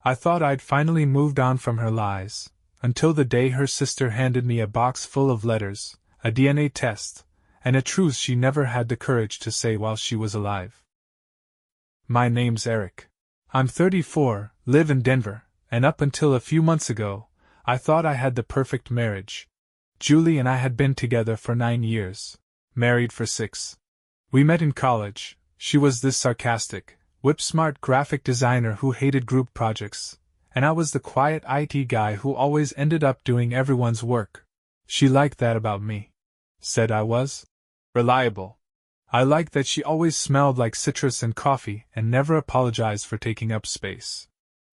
I thought I'd finally moved on from her lies, until the day her sister handed me a box full of letters, a DNA test, and a truth she never had the courage to say while she was alive. My name's Eric. I'm 34, live in Denver, and up until a few months ago, I thought I had the perfect marriage. Julie and I had been together for 9 years, married for 6. We met in college. She was this sarcastic, whip-smart graphic designer who hated group projects, and I was the quiet IT guy who always ended up doing everyone's work. She liked that about me. Said I was reliable. I liked that she always smelled like citrus and coffee and never apologized for taking up space.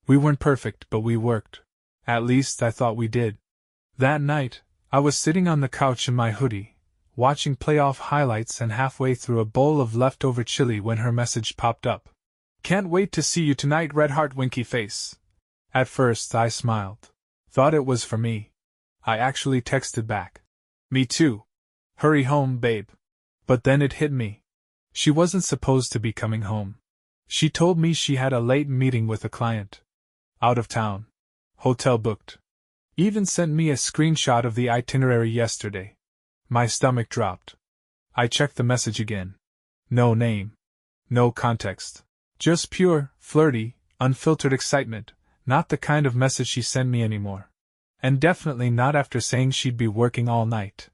We weren't perfect, but we worked. At least I thought we did. That night, I was sitting on the couch in my hoodie, watching playoff highlights and halfway through a bowl of leftover chili when her message popped up. Can't wait to see you tonight, red heart winky face. At first I smiled. Thought it was for me. I actually texted back. Me too. Hurry home, babe. But then it hit me. She wasn't supposed to be coming home. She told me she had a late meeting with a client. Out of town. Hotel booked. Even sent me a screenshot of the itinerary yesterday. My stomach dropped. I checked the message again. No name. No context. Just pure, flirty, unfiltered excitement, not the kind of message she sent me anymore. And definitely not after saying she'd be working all night.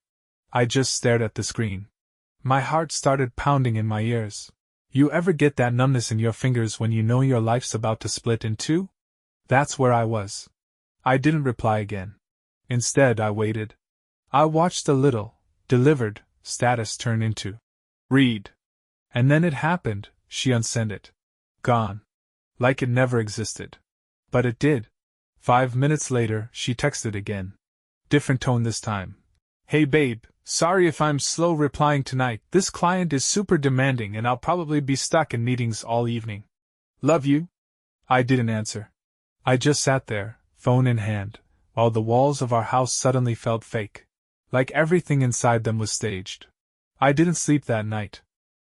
I just stared at the screen. My heart started pounding in my ears. You ever get that numbness in your fingers when you know your life's about to split in two? That's where I was. I didn't reply again. Instead, I waited. I watched a little, delivered, status turn into read. And then it happened, she unsent it. Gone. Like it never existed. But it did. 5 minutes later, she texted again. Different tone this time. Hey babe, sorry if I'm slow replying tonight. This client is super demanding and I'll probably be stuck in meetings all evening. Love you? I didn't answer. I just sat there, phone in hand, while the walls of our house suddenly felt fake. Like everything inside them was staged. I didn't sleep that night.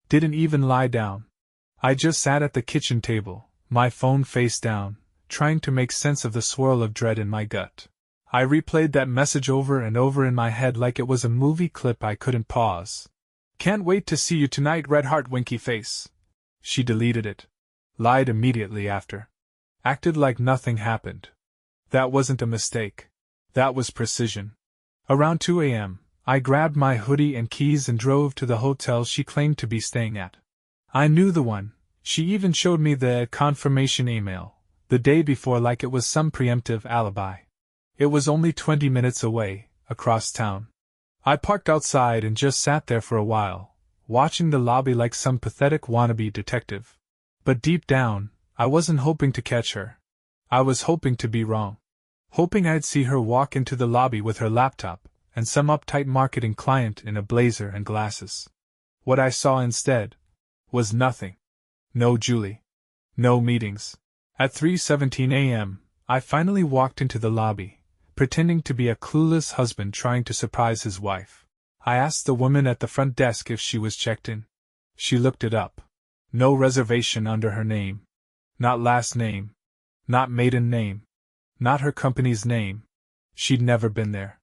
Didn't even lie down. I just sat at the kitchen table, my phone face down, trying to make sense of the swirl of dread in my gut. I replayed that message over and over in my head like it was a movie clip I couldn't pause. Can't wait to see you tonight, red heart winky face. She deleted it. Lied immediately after. Acted like nothing happened. That wasn't a mistake. That was precision. Around 2 a.m., I grabbed my hoodie and keys and drove to the hotel she claimed to be staying at. I knew the one. She even showed me the confirmation email, the day before, like it was some preemptive alibi. It was only 20 minutes away, across town. I parked outside and just sat there for a while, watching the lobby like some pathetic wannabe detective. But deep down, I wasn't hoping to catch her. I was hoping to be wrong. Hoping I'd see her walk into the lobby with her laptop and some uptight marketing client in a blazer and glasses. What I saw instead was nothing. No Julie. No meetings. At 3:17 a.m., I finally walked into the lobby, pretending to be a clueless husband trying to surprise his wife. I asked the woman at the front desk if she was checked in. She looked it up. No reservation under her name. Not last name. Not maiden name. Not her company's name. She'd never been there.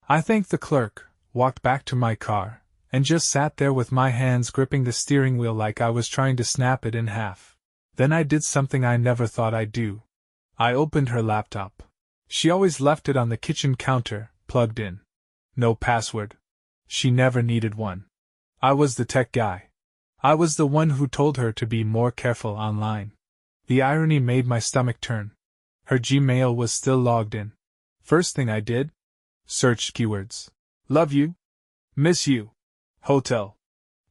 I thanked the clerk, walked back to my car, and just sat there with my hands gripping the steering wheel like I was trying to snap it in half. Then I did something I never thought I'd do. I opened her laptop. She always left it on the kitchen counter, plugged in. No password. She never needed one. I was the tech guy. I was the one who told her to be more careful online. The irony made my stomach turn. Her Gmail was still logged in. First thing I did? Searched keywords. Love you. Miss you. Hotel.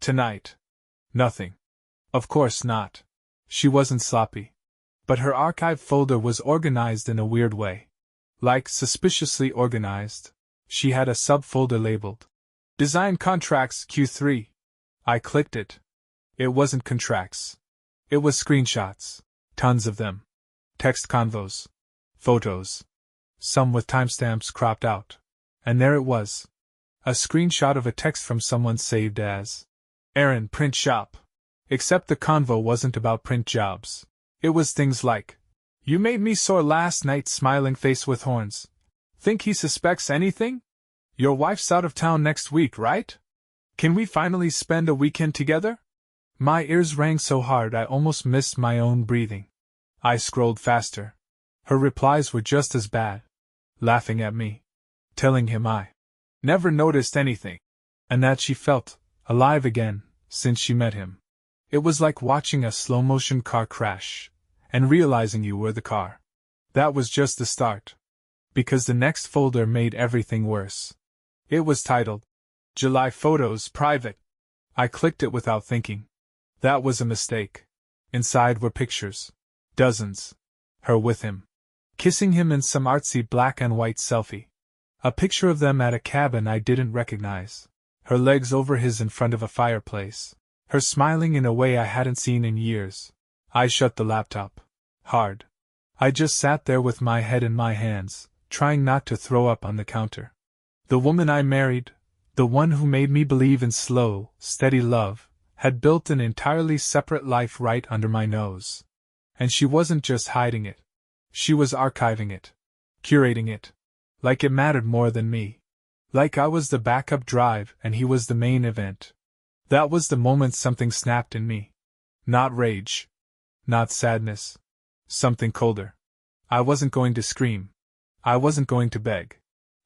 Tonight. Nothing. Of course not. She wasn't sloppy. But her archive folder was organized in a weird way. Like suspiciously organized. She had a subfolder labeled Design Contracts Q3. I clicked it. It wasn't contracts. It was screenshots. Tons of them. Text convos. Photos. Some with timestamps cropped out. And there it was. A screenshot of a text from someone saved as Aaron Print Shop. Except the convo wasn't about print jobs. It was things like You made me sore last night, smiling face with horns. Think he suspects anything? Your wife's out of town next week, right? Can we finally spend a weekend together? My ears rang so hard I almost missed my own breathing. I scrolled faster. Her replies were just as bad. Laughing at me. Telling him I never noticed anything. And that she felt alive again since she met him. It was like watching a slow-motion car crash and realizing you were the car. That was just the start. Because the next folder made everything worse. It was titled, July Photos Private. I clicked it without thinking. That was a mistake. Inside were pictures. Dozens. Her with him. Kissing him in some artsy black and white selfie. A picture of them at a cabin I didn't recognize. Her legs over his in front of a fireplace. Her smiling in a way I hadn't seen in years. I shut the laptop. Hard. I just sat there with my head in my hands, trying not to throw up on the counter. The woman I married, the one who made me believe in slow, steady love, had built an entirely separate life right under my nose. And she wasn't just hiding it. She was archiving it. Curating it. Like it mattered more than me. Like I was the backup drive and he was the main event. That was the moment something snapped in me. Not rage. Not sadness. Something colder. I wasn't going to scream. I wasn't going to beg.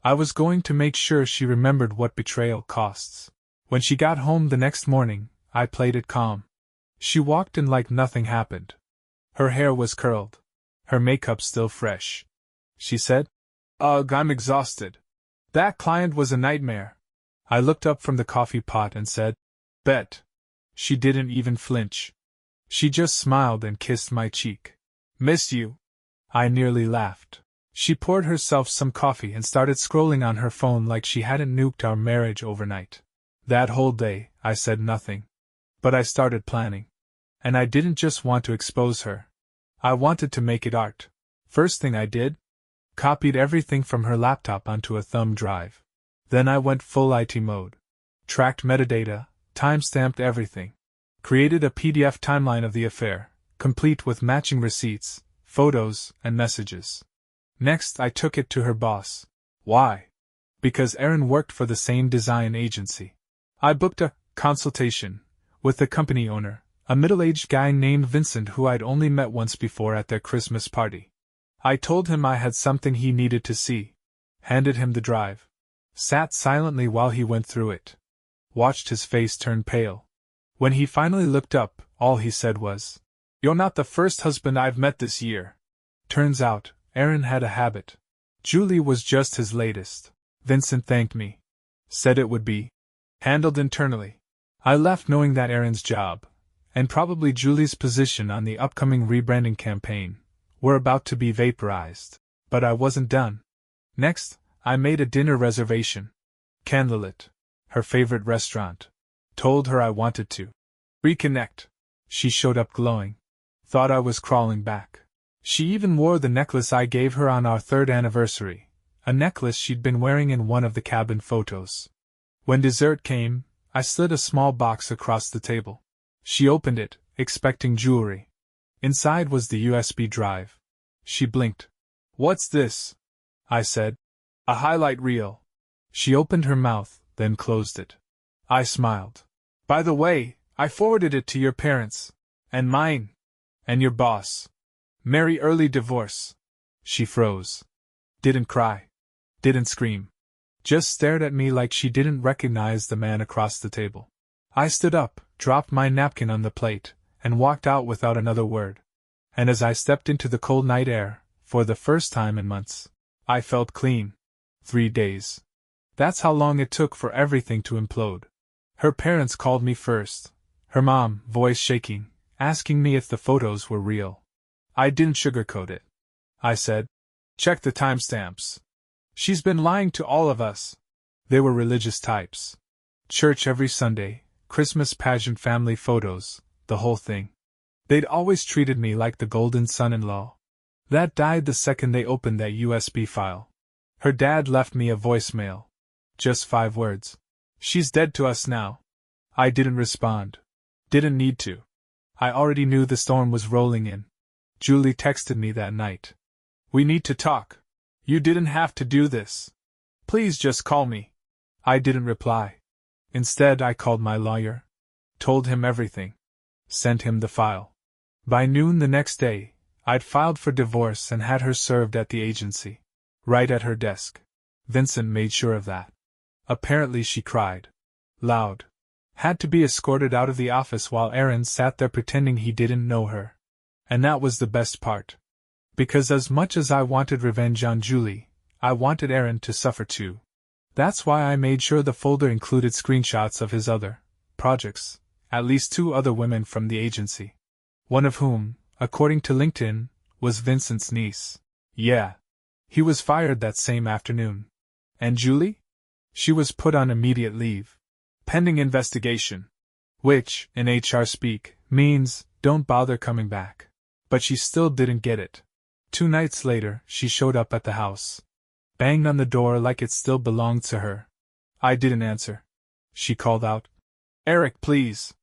I was going to make sure she remembered what betrayal costs. When she got home the next morning, I played it calm. She walked in like nothing happened. Her hair was curled. Her makeup still fresh. She said, "Ugh, I'm exhausted. That client was a nightmare." I looked up from the coffee pot and said, "Bet." She didn't even flinch. She just smiled and kissed my cheek. "Miss you." I nearly laughed. She poured herself some coffee and started scrolling on her phone like she hadn't nuked our marriage overnight. That whole day, I said nothing. But I started planning. And I didn't just want to expose her. I wanted to make it art. First thing I did? Copied everything from her laptop onto a thumb drive. Then I went full IT mode. Tracked metadata, timestamped everything. Created a PDF timeline of the affair, complete with matching receipts, photos, and messages. Next, I took it to her boss. Why? Because Erin worked for the same design agency. I booked a consultation with the company owner, a middle-aged guy named Vincent who I'd only met once before at their Christmas party. I told him I had something he needed to see. Handed him the drive. Sat silently while he went through it. Watched his face turn pale. When he finally looked up, all he said was, "You're not the first husband I've met this year." Turns out, Erin had a habit. Julie was just his latest. Vincent thanked me. Said it would be handled internally. I left knowing that Erin's job, and probably Julie's position on the upcoming rebranding campaign, were about to be vaporized. But I wasn't done. Next, I made a dinner reservation. Candlelit. Her favorite restaurant. Told her I wanted to reconnect. She showed up glowing. Thought I was crawling back. She even wore the necklace I gave her on our 3rd anniversary, a necklace she'd been wearing in one of the cabin photos. When dessert came, I slid a small box across the table. She opened it, expecting jewelry. Inside was the USB drive. She blinked. "What's this?" I said. "A highlight reel." She opened her mouth, then closed it. I smiled. "By the way, I forwarded it to your parents. And mine. And your boss. Merry early divorce." She froze. Didn't cry. Didn't scream. Just stared at me like she didn't recognize the man across the table. I stood up, dropped my napkin on the plate, and walked out without another word. And as I stepped into the cold night air, for the first time in months, I felt clean. 3 days. That's how long it took for everything to implode. Her parents called me first. Her mom, voice shaking, asking me if the photos were real. I didn't sugarcoat it. I said, "Check the timestamps. She's been lying to all of us." They were religious types. Church every Sunday, Christmas pageant family photos, the whole thing. They'd always treated me like the golden son-in-law. That died the second they opened that USB file. Her dad left me a voicemail. Just 5 words. "She's dead to us now." I didn't respond. Didn't need to. I already knew the storm was rolling in. Julie texted me that night. We need to talk. You didn't have to do this. Please just call me. I didn't reply. Instead, I called my lawyer. Told him everything. Sent him the file. By noon the next day, I'd filed for divorce and had her served at the agency. Right at her desk. Vincent made sure of that. Apparently she cried. Loud. Had to be escorted out of the office while Aaron sat there pretending he didn't know her. And that was the best part. Because as much as I wanted revenge on Julie, I wanted Aaron to suffer too. That's why I made sure the folder included screenshots of his other projects, at least 2 other women from the agency. One of whom, according to LinkedIn, was Vincent's niece. Yeah. He was fired that same afternoon. And Julie? She was put on immediate leave. Pending investigation. Which, in HR speak, means, don't bother coming back. But she still didn't get it. 2 nights later, she showed up at the house. Banged on the door like it still belonged to her. I didn't answer. She called out, Eric, please.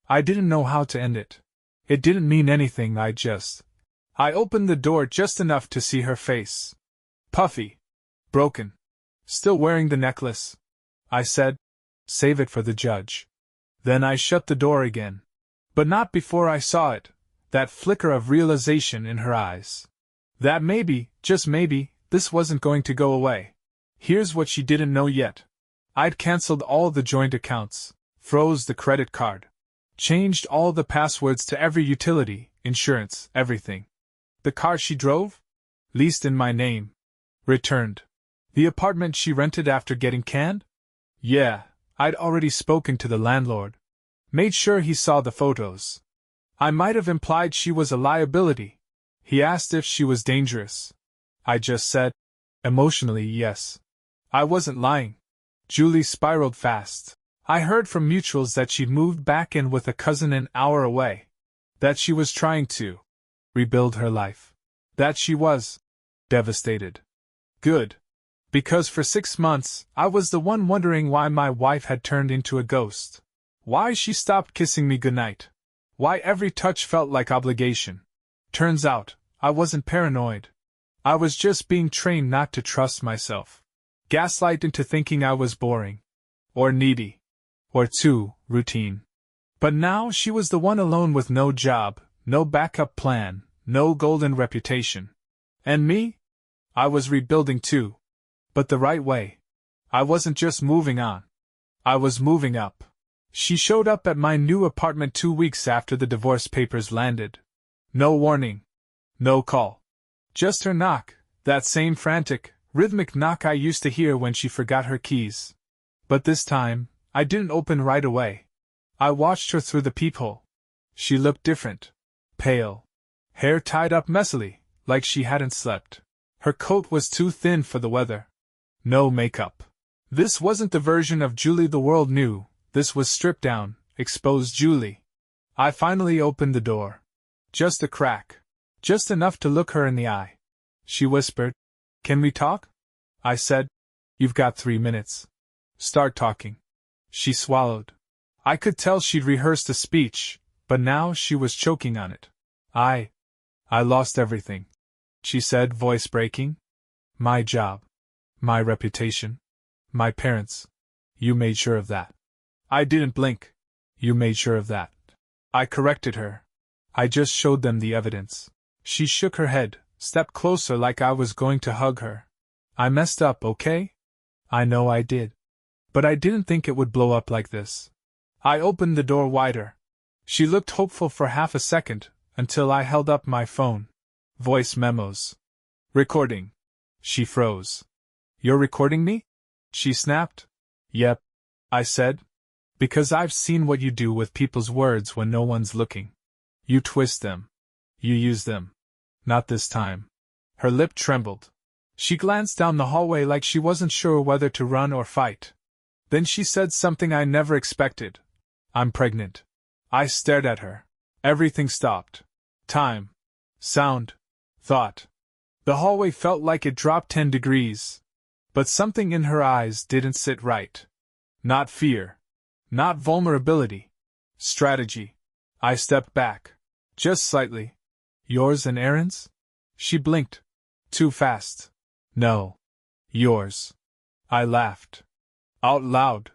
I didn't know how to end it. It didn't mean anything, I opened the door just enough to see her face. Puffy. Broken. Still wearing the necklace. I said, save it for the judge. Then I shut the door again. But not before I saw it, that flicker of realization in her eyes. That maybe, just maybe, this wasn't going to go away. Here's what she didn't know yet. I'd cancelled all the joint accounts, froze the credit card, changed all the passwords to every utility, insurance, everything. The car she drove? Leased in my name. Returned. The apartment she rented after getting canned? Yeah, I'd already spoken to the landlord. Made sure he saw the photos. I might have implied she was a liability. He asked if she was dangerous. I just said, emotionally, yes. I wasn't lying. Julie spiraled fast. I heard from mutuals that she'd moved back in with a cousin an hour away. That she was trying to rebuild her life. That she was devastated. Good. Because for 6 months, I was the one wondering why my wife had turned into a ghost. Why she stopped kissing me goodnight. Why every touch felt like obligation. Turns out, I wasn't paranoid. I was just being trained not to trust myself. Gaslight into thinking I was boring. Or needy. Or too routine. But now she was the one alone with no job, no backup plan, no golden reputation. And me? I was rebuilding too. But the right way. I wasn't just moving on. I was moving up. She showed up at my new apartment 2 weeks after the divorce papers landed. No warning. No call. Just her knock, that same frantic, rhythmic knock I used to hear when she forgot her keys. But this time, I didn't open right away. I watched her through the peephole. She looked different. Pale. Hair tied up messily, like she hadn't slept. Her coat was too thin for the weather. No makeup. This wasn't the version of Julie the world knew, this was stripped down, exposed Julie. I finally opened the door. Just a crack. Just enough to look her in the eye. She whispered, Can we talk? I said, You've got 3 minutes. Start talking. She swallowed. I could tell she'd rehearsed a speech, but now she was choking on it. I lost everything. She said, voice breaking. My job. My reputation. My parents. You made sure of that. I didn't blink. You made sure of that. I corrected her. I just showed them the evidence. She shook her head, stepped closer like I was going to hug her. I messed up, okay? I know I did. But I didn't think it would blow up like this. I opened the door wider. She looked hopeful for half a second, until I held up my phone. Voice memos. Recording. She froze. You're recording me? She snapped. Yep. I said. Because I've seen what you do with people's words when no one's looking. You twist them. You use them. Not this time. Her lip trembled. She glanced down the hallway like she wasn't sure whether to run or fight. Then she said something I never expected. I'm pregnant. I stared at her. Everything stopped. Time. Sound. Thought. The hallway felt like it dropped 10 degrees. But something in her eyes didn't sit right. Not fear. Not vulnerability. Strategy. I stepped back. Just slightly. Yours and Aaron's? She blinked. Too fast. No. Yours. I laughed. Out loud.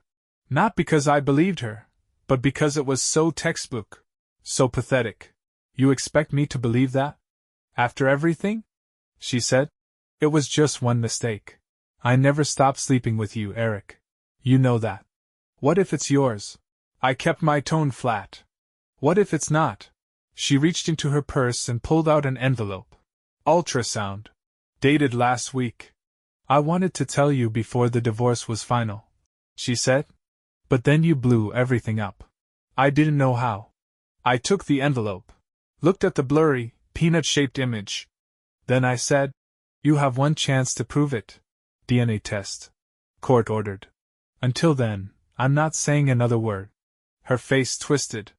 Not because I believed her, but because it was so textbook. So pathetic. You expect me to believe that? After everything? She said. It was just one mistake. I never stopped sleeping with you, Eric. You know that. What if it's yours? I kept my tone flat. What if it's not? She reached into her purse and pulled out an envelope. Ultrasound. Dated last week. I wanted to tell you before the divorce was final, she said. But then you blew everything up. I didn't know how. I took the envelope, looked at the blurry, peanut-shaped image. Then I said, you have one chance to prove it. DNA test. Court ordered. Until then, I'm not saying another word. Her face twisted.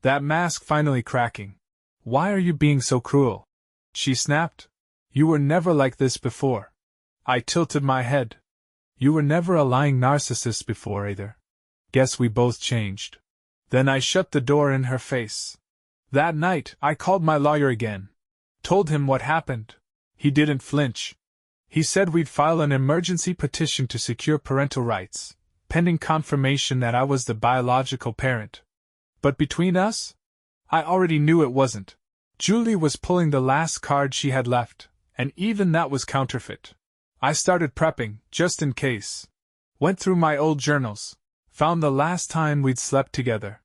That mask finally cracking. Why are you being so cruel? She snapped. You were never like this before. I tilted my head. You were never a lying narcissist before either. Guess we both changed. Then I shut the door in her face. That night, I called my lawyer again. Told him what happened. He didn't flinch. He said we'd file an emergency petition to secure parental rights, pending confirmation that I was the biological parent. But between us? I already knew it wasn't. Julie was pulling the last card she had left, and even that was counterfeit. I started prepping, just in case. Went through my old journals. Found the last time we'd slept together.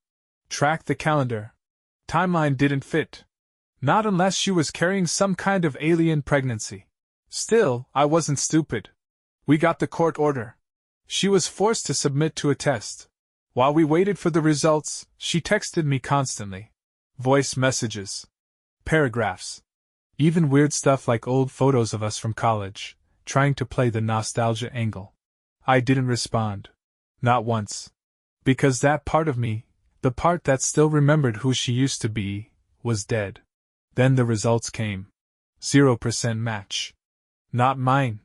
Tracked the calendar. Timeline didn't fit. Not unless she was carrying some kind of alien pregnancy. Still, I wasn't stupid. We got the court order. She was forced to submit to a test. While we waited for the results, she texted me constantly. Voice messages. Paragraphs. Even weird stuff like old photos of us from college, trying to play the nostalgia angle. I didn't respond. Not once. Because that part of me, the part that still remembered who she used to be, was dead. Then the results came. 0% match. Not mine.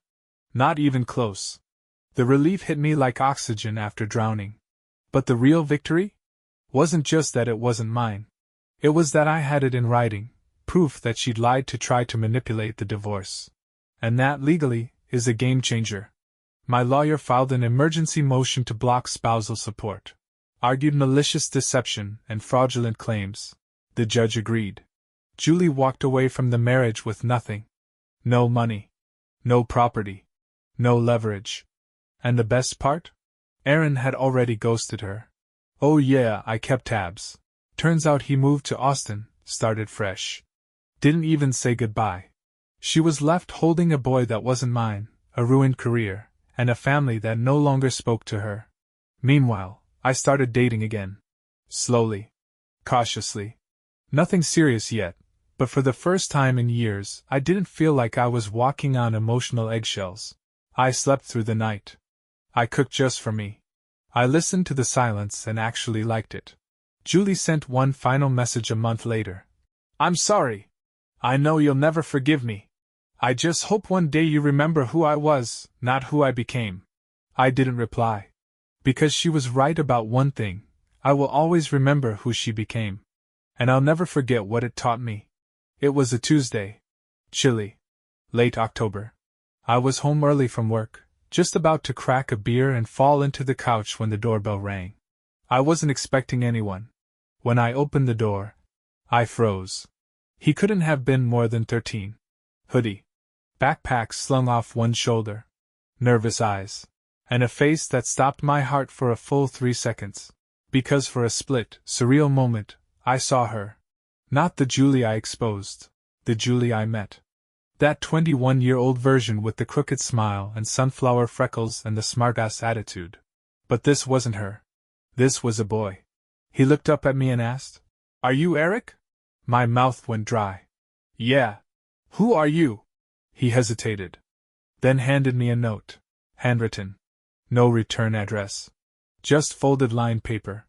Not even close. The relief hit me like oxygen after drowning. But the real victory? Wasn't just that it wasn't mine. It was that I had it in writing, proof that she'd lied to try to manipulate the divorce. And that, legally, is a game changer. My lawyer filed an emergency motion to block spousal support. Argued malicious deception and fraudulent claims. The judge agreed. Julie walked away from the marriage with nothing. No money. No property. No leverage. And the best part? Aaron had already ghosted her. Oh yeah, I kept tabs. Turns out he moved to Austin, started fresh. Didn't even say goodbye. She was left holding a boy that wasn't mine, a ruined career, and a family that no longer spoke to her. Meanwhile, I started dating again. Slowly. Cautiously. Nothing serious yet, but for the first time in years, I didn't feel like I was walking on emotional eggshells. I slept through the night. I cooked just for me. I listened to the silence and actually liked it. Julie sent one final message a month later. I'm sorry. I know you'll never forgive me. I just hope one day you remember who I was, not who I became. I didn't reply. Because she was right about one thing, I will always remember who she became. And I'll never forget what it taught me. It was a Tuesday. Chilly. Late October. I was home early from work, just about to crack a beer and fall into the couch when the doorbell rang. I wasn't expecting anyone. When I opened the door, I froze. He couldn't have been more than 13. Hoodie. Backpack slung off one shoulder. Nervous eyes. And a face that stopped my heart for a full 3 seconds. Because for a split, surreal moment, I saw her. Not the Julie I exposed. The Julie I met. That 21-year-old version with the crooked smile and sunflower freckles and the smartass attitude. But this wasn't her. This was a boy. He looked up at me and asked, Are you Eric? My mouth went dry. Yeah. Who are you? He hesitated. Then handed me a note. Handwritten. No return address. Just folded lined paper.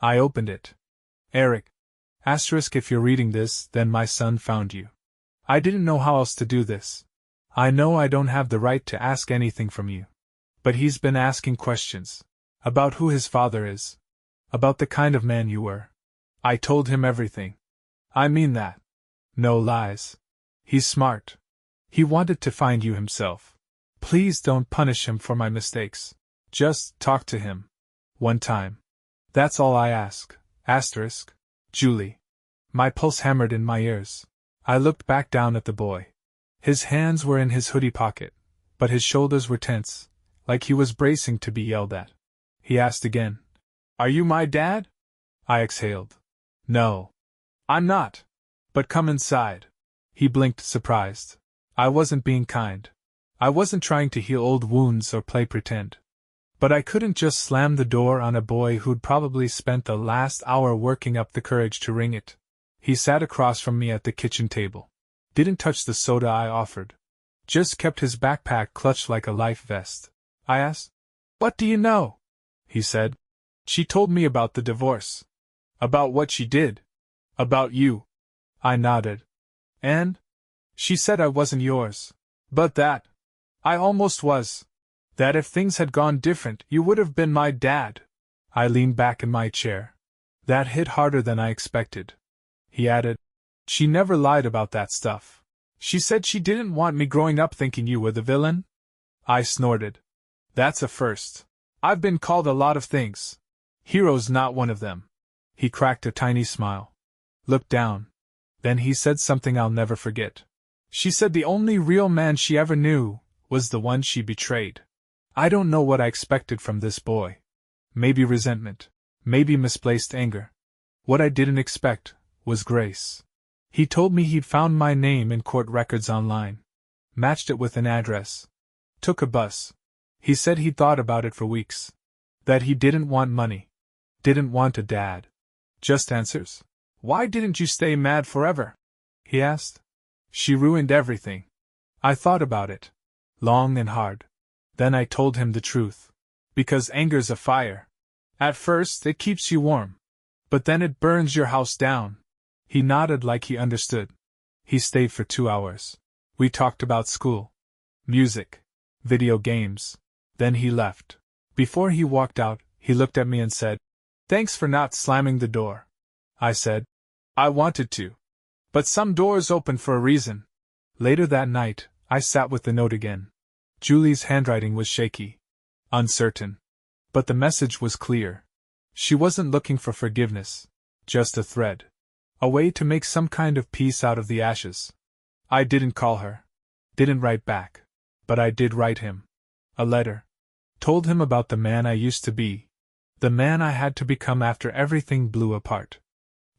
I opened it. Eric. Asterisk, if you're reading this, then my son found you. I didn't know how else to do this. I know I don't have the right to ask anything from you. But he's been asking questions. About who his father is. About the kind of man you were. I told him everything. I mean that. No lies. He's smart. He wanted to find you himself. Please don't punish him for my mistakes. Just talk to him. One time. That's all I ask. Asterisk. Julie. My pulse hammered in my ears. I looked back down at the boy. His hands were in his hoodie pocket, but his shoulders were tense, like he was bracing to be yelled at. He asked again. Are you my dad? I exhaled. No. I'm not. But come inside. He blinked, surprised. I wasn't being kind. I wasn't trying to heal old wounds or play pretend. But I couldn't just slam the door on a boy who'd probably spent the last hour working up the courage to ring it. He sat across from me at the kitchen table. Didn't touch the soda I offered. Just kept his backpack clutched like a life vest. I asked, What do you know? He said. She told me about the divorce. About what she did. About you. I nodded. And? She said I wasn't yours. But that. I almost was. That if things had gone different, you would have been my dad. I leaned back in my chair. That hit harder than I expected. He added, She never lied about that stuff. She said she didn't want me growing up thinking you were the villain. I snorted. That's a first. I've been called a lot of things. Hero's not one of them. He cracked a tiny smile. Looked down. Then he said something I'll never forget. She said the only real man she ever knew was the one she betrayed. I don't know what I expected from this boy. Maybe resentment. Maybe misplaced anger. What I didn't expect was grace. He told me he'd found my name in court records online. Matched it with an address. Took a bus. He said he'd thought about it for weeks. That he didn't want money. Didn't want a dad. Just answers. Why didn't you stay mad forever? He asked. She ruined everything. I thought about it. Long and hard. Then I told him the truth. Because anger's a fire. At first, it keeps you warm. But then it burns your house down. He nodded like he understood. He stayed for 2 hours. We talked about school. Music. Video games. Then he left. Before he walked out, he looked at me and said, Thanks for not slamming the door. I said, I wanted to. But some doors open for a reason. Later that night, I sat with the note again. Julie's handwriting was shaky. Uncertain. But the message was clear. She wasn't looking for forgiveness. Just a thread. A way to make some kind of peace out of the ashes. I didn't call her. Didn't write back. But I did write him. A letter. Told him about the man I used to be. The man I had to become after everything blew apart.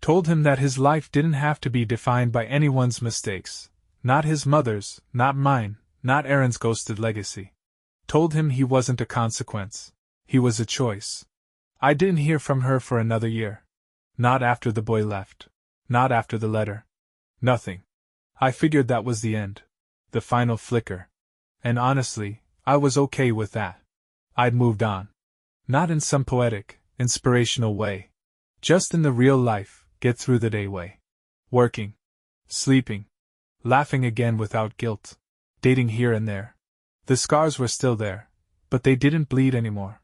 Told him that his life didn't have to be defined by anyone's mistakes. Not his mother's, not mine, not Aaron's ghosted legacy. Told him he wasn't a consequence. He was a choice. I didn't hear from her for another year. Not after the boy left. Not after the letter. Nothing. I figured that was the end. The final flicker. And honestly, I was okay with that. I'd moved on. Not in some poetic, inspirational way. Just in the real life, get through the day way. Working. Sleeping. Laughing again without guilt. Dating here and there. The scars were still there, but they didn't bleed anymore.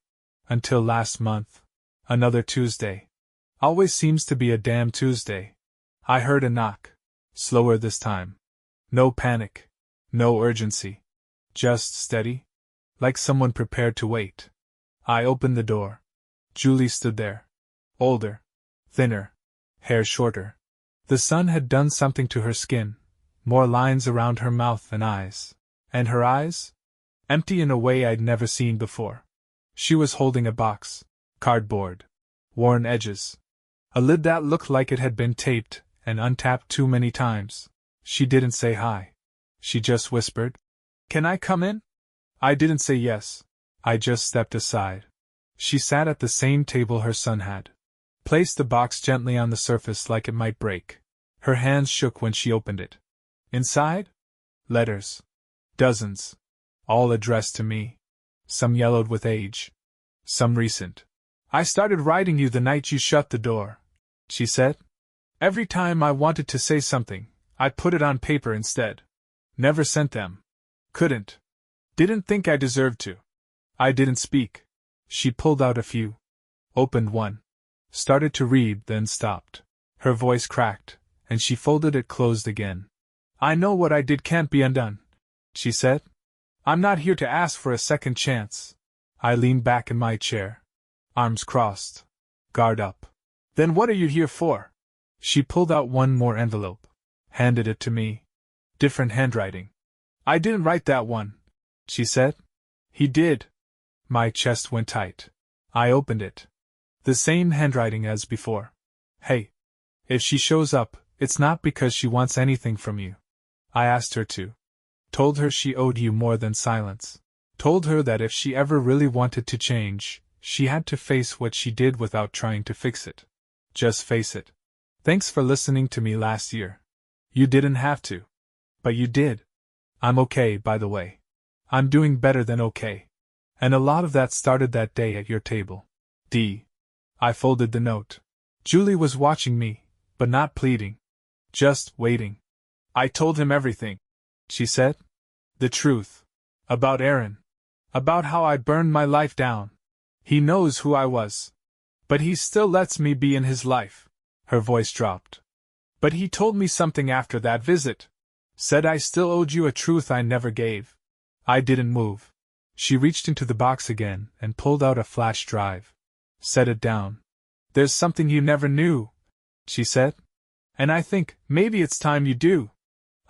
Until last month. Another Tuesday. Always seems to be a damn Tuesday. I heard a knock. Slower this time. No panic. No urgency. Just steady. Like someone prepared to wait. I opened the door. Julie stood there. Older. Thinner. Hair shorter. The sun had done something to her skin. More lines around her mouth and eyes. And her eyes? Empty in a way I'd never seen before. She was holding a box. Cardboard. Worn edges. A lid that looked like it had been taped and untapped too many times. She didn't say hi. She just whispered, Can I come in? I didn't say yes. I just stepped aside. She sat at the same table her son had. Placed the box gently on the surface like it might break. Her hands shook when she opened it. Inside? Letters. Dozens. All addressed to me. Some yellowed with age. Some recent. I started writing you the night you shut the door, she said. Every time I wanted to say something, I put it on paper instead. Never sent them. Couldn't. Didn't think I deserved to. I didn't speak. She pulled out a few. Opened one. Started to read, then stopped. Her voice cracked, and she folded it closed again. I know what I did can't be undone, she said. I'm not here to ask for a second chance. I leaned back in my chair. Arms crossed. Guard up. Then what are you here for? She pulled out one more envelope. Handed it to me. Different handwriting. I didn't write that one, she said. He did. My chest went tight. I opened it. The same handwriting as before. Hey. If she shows up, it's not because she wants anything from you. I asked her to. Told her she owed you more than silence. Told her that if she ever really wanted to change, she had to face what she did without trying to fix it. Just face it. Thanks for listening to me last year. You didn't have to. But you did. I'm okay, by the way. I'm doing better than okay. And a lot of that started that day at your table. I folded the note. Julie was watching me, but not pleading. Just waiting. I told him everything, she said. The truth. About Aaron. About how I burned my life down. He knows who I was. But he still lets me be in his life. Her voice dropped. But he told me something after that visit. Said I still owed you a truth I never gave. I didn't move. She reached into the box again and pulled out a flash drive. Set it down. There's something you never knew, she said. And I think maybe it's time you do.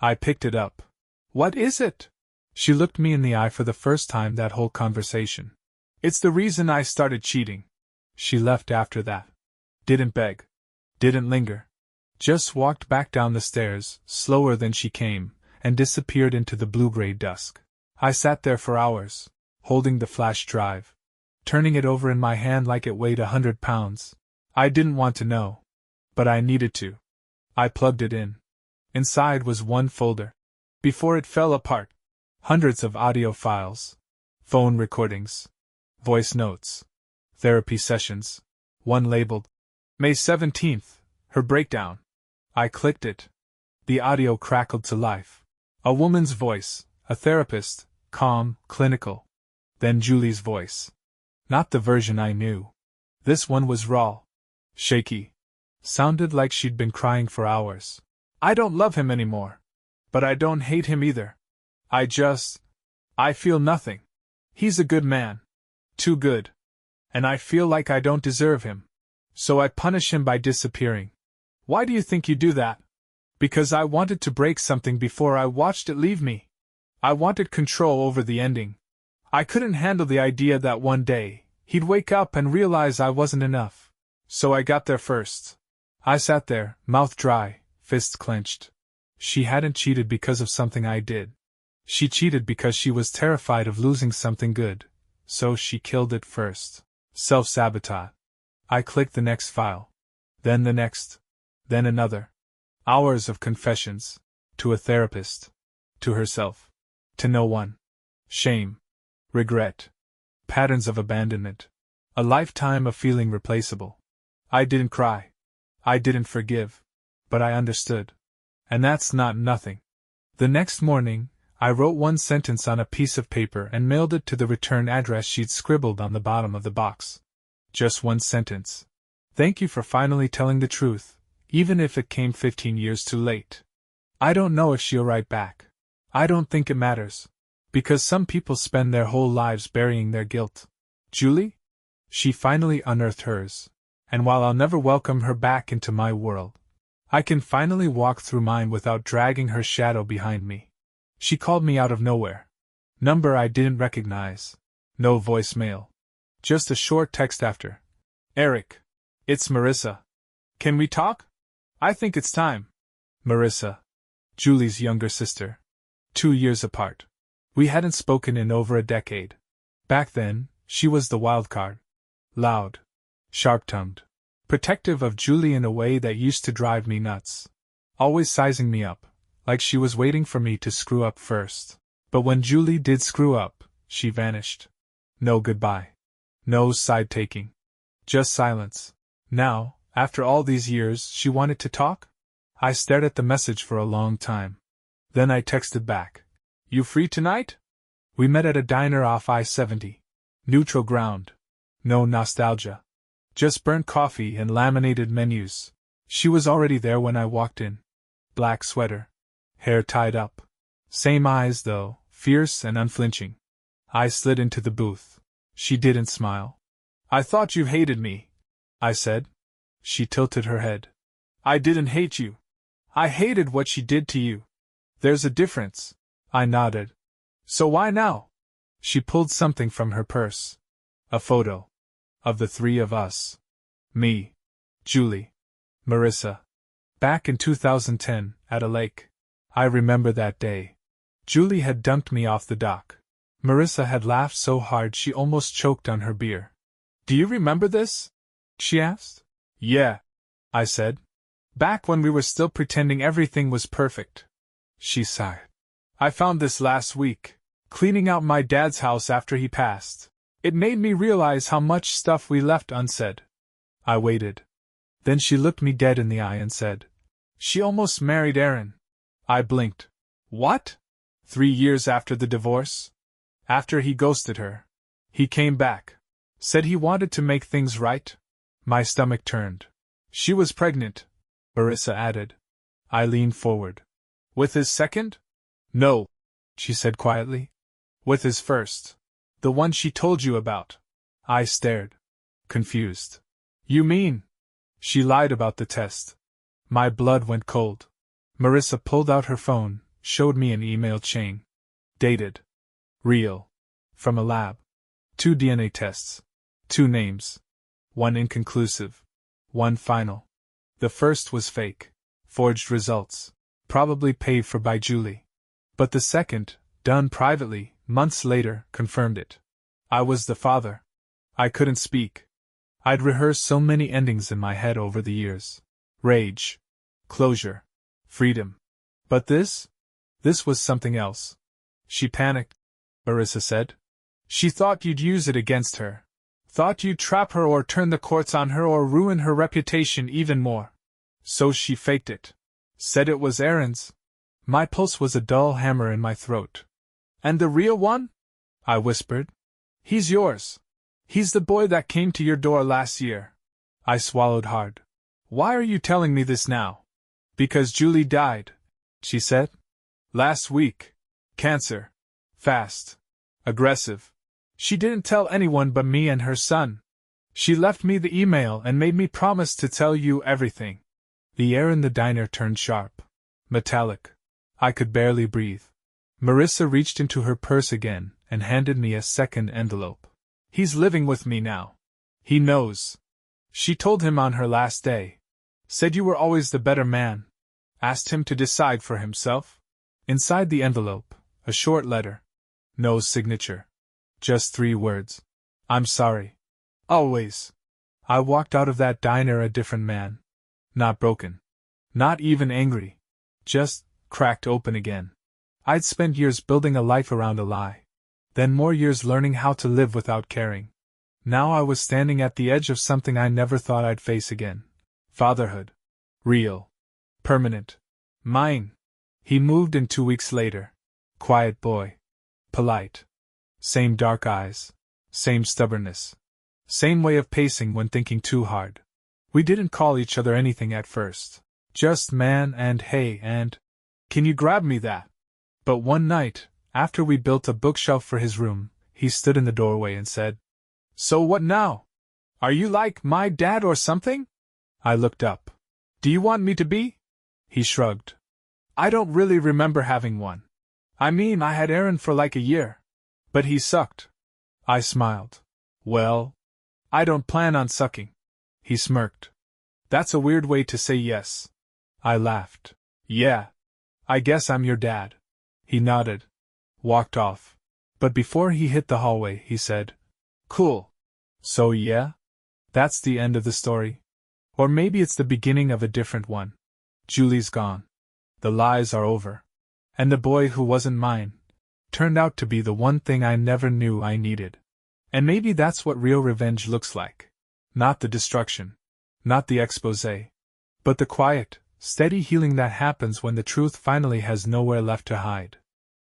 I picked it up. What is it? She looked me in the eye for the first time that whole conversation. It's the reason I started cheating. She left after that. Didn't beg. Didn't linger. Just walked back down the stairs, slower than she came, and disappeared into the blue-gray dusk. I sat there for hours, holding the flash drive, turning it over in my hand like it weighed 100 pounds. I didn't want to know. But I needed to. I plugged it in. Inside was one folder. Before it fell apart, hundreds of audio files, phone recordings, voice notes, therapy sessions, one labeled May 17th, her breakdown. I clicked it. The audio crackled to life. A woman's voice, a therapist, calm, clinical. Then Julie's voice. Not the version I knew. This one was raw, shaky. Sounded like she'd been crying for hours. I don't love him anymore. But I don't hate him either. I feel nothing. He's a good man. Too good. And I feel like I don't deserve him. So I punish him by disappearing. Why do you think you do that? Because I wanted to break something before I watched it leave me. I wanted control over the ending. I couldn't handle the idea that one day, he'd wake up and realize I wasn't enough. So I got there first. I sat there, mouth dry, fists clenched. She hadn't cheated because of something I did. She cheated because she was terrified of losing something good. So she killed it first. Self-sabotage. I clicked the next file. Then the next. Then another. Hours of confessions. To a therapist. To herself. To no one. Shame. Regret. Patterns of abandonment. A lifetime of feeling replaceable. I didn't cry. I didn't forgive. But I understood. And that's not nothing. The next morning, I wrote one sentence on a piece of paper and mailed it to the return address she'd scribbled on the bottom of the box. Just one sentence. Thank you for finally telling the truth, even if it came 15 years too late. I don't know if she'll write back. I don't think it matters. Because some people spend their whole lives burying their guilt. Julie? She finally unearthed hers. And while I'll never welcome her back into my world, I can finally walk through mine without dragging her shadow behind me. She called me out of nowhere. Number I didn't recognize. No voicemail. Just a short text after. Eric. It's Marissa. Can we talk? I think it's time. Marissa. Julie's younger sister. 2 years apart. We hadn't spoken in over a decade. Back then, she was the wild card. Loud. Sharp-tongued. Protective of Julie in a way that used to drive me nuts. Always sizing me up, like she was waiting for me to screw up first. But when Julie did screw up, she vanished. No goodbye. No side-taking. Just silence. Now, after all these years, she wanted to talk? I stared at the message for a long time. Then I texted back. You free tonight? We met at a diner off I-70. Neutral ground. No nostalgia. Just burnt coffee and laminated menus. She was already there when I walked in. Black sweater. Hair tied up. Same eyes, though, fierce and unflinching. I slid into the booth. She didn't smile. I thought you hated me, I said. She tilted her head. I didn't hate you. I hated what she did to you. There's a difference. I nodded. So why now? She pulled something from her purse. A photo. Of the three of us. Me. Julie. Marissa. Back in 2010, at a lake. I remember that day. Julie had dumped me off the dock. Marissa had laughed so hard she almost choked on her beer. Do you remember this? She asked. Yeah, I said. Back when we were still pretending everything was perfect. She sighed. I found this last week, cleaning out my dad's house after he passed. It made me realize how much stuff we left unsaid. I waited. Then she looked me dead in the eye and said, She almost married Aaron. I blinked. What? 3 years after the divorce? After he ghosted her. He came back. Said he wanted to make things right. My stomach turned. She was pregnant, Marissa added. I leaned forward. With his second? No, she said quietly. With his first. The one she told you about. I stared. Confused. You mean? She lied about the test. My blood went cold. Marissa pulled out her phone, showed me an email chain. Dated. Real. From a lab. 2 DNA tests. 2 names. 1 inconclusive. 1 final. The first was fake. Forged results. Probably paid for by Julie. But the second, done privately, months later, confirmed it. I was the father. I couldn't speak. I'd rehearsed so many endings in my head over the years. Rage. Closure. Freedom. But this? This was something else. She panicked, Marissa said. She thought you'd use it against her. Thought you'd trap her or turn the courts on her or ruin her reputation even more. So she faked it. Said it was Aaron's. My pulse was a dull hammer in my throat. And the real one? I whispered. He's yours. He's the boy that came to your door last year. I swallowed hard. Why are you telling me this now? Because Julie died, she said. Last week. Cancer. Fast. Aggressive. She didn't tell anyone but me and her son. She left me the email and made me promise to tell you everything. The air in the diner turned sharp. Metallic. I could barely breathe. Marissa reached into her purse again and handed me a second envelope. He's living with me now. He knows. She told him on her last day. Said you were always the better man. Asked him to decide for himself. Inside the envelope, a short letter. No signature. Just 3 words. I'm sorry. Always. I walked out of that diner a different man. Not broken. Not even angry. Just cracked open again. I'd spent years building a life around a lie. Then more years learning how to live without caring. Now I was standing at the edge of something I never thought I'd face again. Fatherhood. Real. Permanent. Mine. He moved in 2 weeks later. Quiet boy. Polite. Same dark eyes. Same stubbornness. Same way of pacing when thinking too hard. We didn't call each other anything at first. Just man and hey and, can you grab me that? But one night, after we built a bookshelf for his room, he stood in the doorway and said, So what now? Are you like my dad or something? I looked up. Do you want me to be? He shrugged. I don't really remember having one. I mean, I had Aaron for like a year. But he sucked. I smiled. Well, I don't plan on sucking. He smirked. That's a weird way to say yes. I laughed. Yeah. I guess I'm your dad. He nodded. Walked off. But before he hit the hallway, he said, Cool. So yeah? That's the end of the story? Or maybe it's the beginning of a different one. Julie's gone. The lies are over. And the boy who wasn't mine turned out to be the one thing I never knew I needed. And maybe that's what real revenge looks like. Not the destruction. Not the exposé. But the quiet, steady healing that happens when the truth finally has nowhere left to hide.